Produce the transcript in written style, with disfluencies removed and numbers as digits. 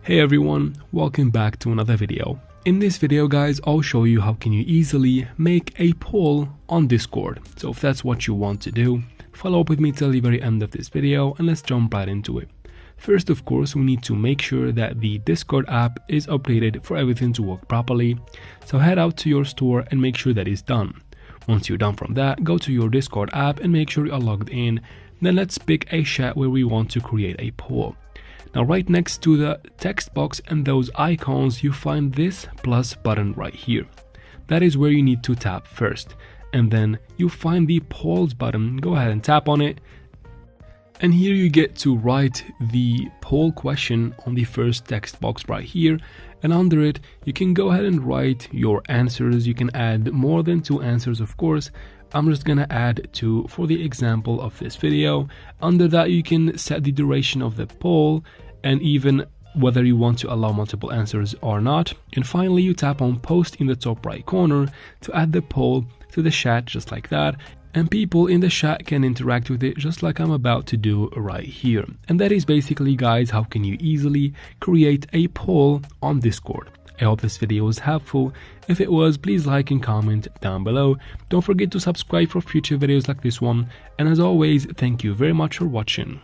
Hey everyone, welcome back to another video. In this video guys, I'll show you how can you easily make a poll on Discord. So if that's what you want to do, follow up with me till the very end of this video and let's jump right into it. First, of course, we need to make sure that the Discord app is updated for everything to work properly. So head out to your store and make sure that is done. Once you're done from that, go to your Discord app and make sure you are logged in. Then let's pick a chat where we want to create a poll. Now right next to the text box and those icons, you find this plus button right here. That is where you need to tap first. And then you find the polls button, go ahead and tap on it. And here you get to write the poll question on the first text box right here. And under it, you can go ahead and write your answers. You can add more than 2 answers, of course. I'm just gonna add 2 for the example of this video. Under that, you can set the duration of the poll and even whether you want to allow multiple answers or not. And finally, you tap on post in the top right corner to add the poll to the chat just like that. And people in the chat can interact with it just like I'm about to do right here. And that is basically, guys, how can you easily create a poll on Discord. I hope this video was helpful. If it was, please like and comment down below. Don't forget to subscribe for future videos like this one. And as always, thank you very much for watching.